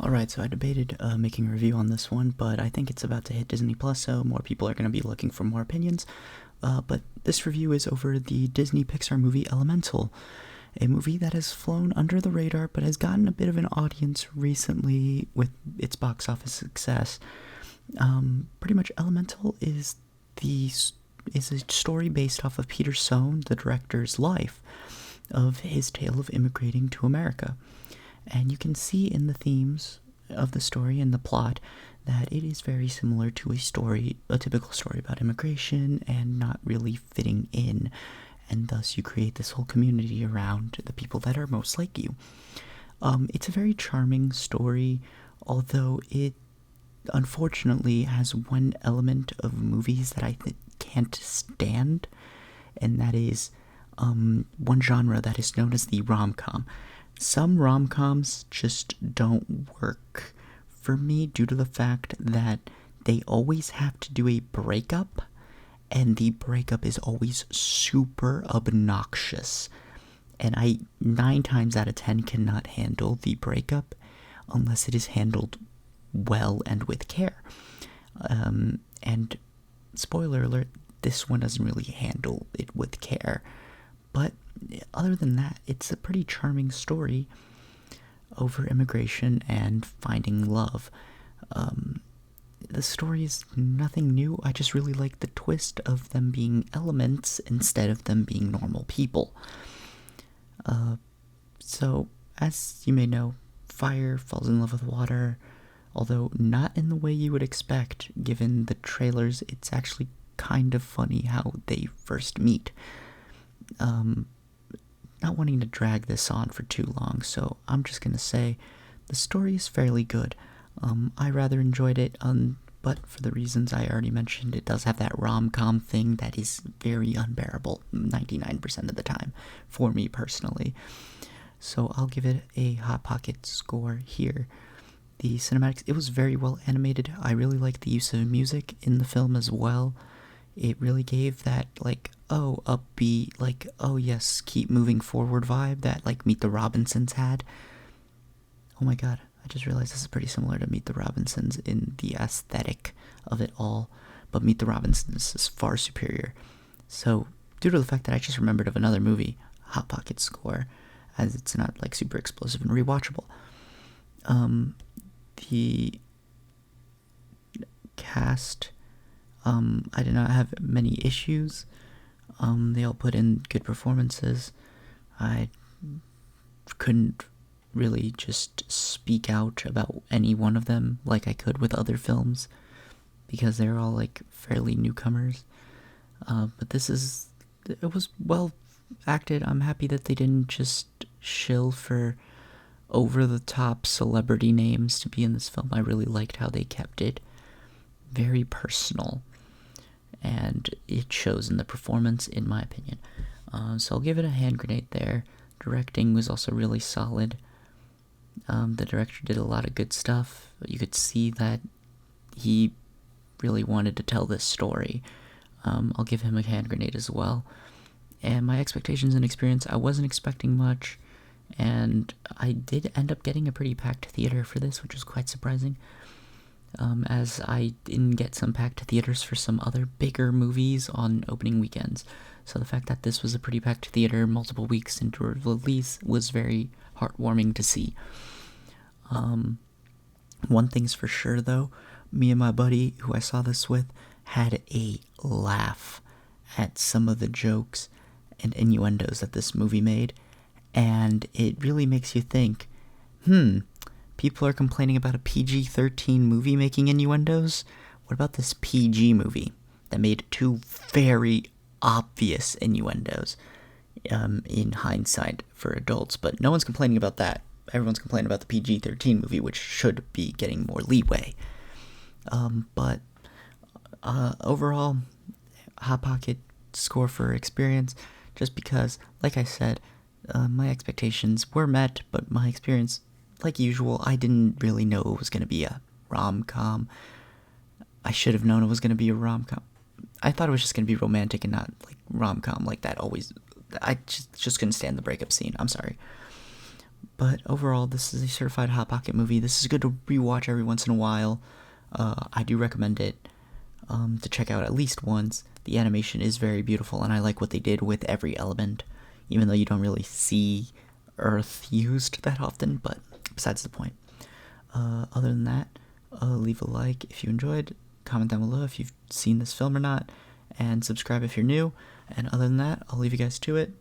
Alright, so I debated making a review on this one, but I think it's about to hit Disney Plus, so more people are going to be looking for more opinions. But this review is over the Disney Pixar movie Elemental, a movie that has flown under the radar but has gotten a bit of an audience recently with its box office success. Pretty much, Elemental is a story based off of Peter Sohn, the director's life, of his tale of immigrating to America. And you can see in the themes of the story and the plot that it is very similar to a typical story about immigration and not really fitting in. And thus you create this whole community around the people that are most like you. It's a very charming story, although it unfortunately has one element of movies that I can't stand, and that is one genre that is known as the rom-com. Some rom-coms just don't work for me due to the fact that they always have to do a breakup, and the breakup is always super obnoxious. And I 9 times out of 10 cannot handle the breakup unless it is handled well and with care. And spoiler alert, this one doesn't really handle it with care. But other than that, it's a pretty charming story over immigration and finding love. The story is nothing new. I just really like the twist of them being elements instead of them being normal people. So, as you may know, fire falls in love with water, although not in the way you would expect. Given the trailers, it's actually kind of funny how they first meet. Not wanting to drag this on for too long, so I'm just gonna say the story is fairly good. I rather enjoyed it, but for the reasons I already mentioned, it does have that rom-com thing that is very unbearable 99% of the time, for me personally. So I'll give it a Hot Pocket score here. The cinematics, it was very well animated. I really liked the use of music in the film as well. It really gave that, upbeat, oh yes, keep moving forward vibe that, Meet the Robinsons had. Oh my god, I just realized this is pretty similar to Meet the Robinsons in the aesthetic of it all, but Meet the Robinsons is far superior. So, due to the fact that I just remembered of another movie, Hot Pocket score, as it's not, super explosive and rewatchable. The cast, I did not have many issues. They all put in good performances. I couldn't really just speak out about any one of them like I could with other films, because they're all, fairly newcomers. But it was well acted. I'm happy that they didn't just shill for over-the-top celebrity names to be in this film. I really liked how they kept it very personal, and it shows in the performance, in my opinion. So I'll give it a hand grenade there. Directing was also really solid. The director did a lot of good stuff. You could see that he really wanted to tell this story. I'll give him a hand grenade as well. And my expectations and experience, I wasn't expecting much, and I did end up getting a pretty packed theater for this, which was quite surprising. As I didn't get some packed theaters for some other bigger movies on opening weekends. So the fact that this was a pretty packed theater multiple weeks into release was very heartwarming to see. One thing's for sure though, me and my buddy who I saw this with had a laugh at some of the jokes and innuendos that this movie made, and it really makes you think, people are complaining about a PG-13 movie making innuendos. What about this PG movie that made 2 very obvious innuendos in hindsight for adults? But no one's complaining about that. Everyone's complaining about the PG-13 movie, which should be getting more leeway. But overall, Hot Pocket score for experience, just because, like I said, my expectations were met, but my experience, like usual, I didn't really know it was going to be a rom-com. I should have known it was going to be a rom-com. I thought it was just going to be romantic and not, rom-com like that always. I just couldn't stand the breakup scene. I'm sorry. But overall, this is a certified Hot Pocket movie. This is good to rewatch every once in a while. I do recommend it to check out at least once. The animation is very beautiful, and I like what they did with every element, even though you don't really see Earth used that often, but besides the point. Other than that, leave a like if you enjoyed, comment down below if you've seen this film or not, and subscribe if you're new. And other than that, I'll leave you guys to it.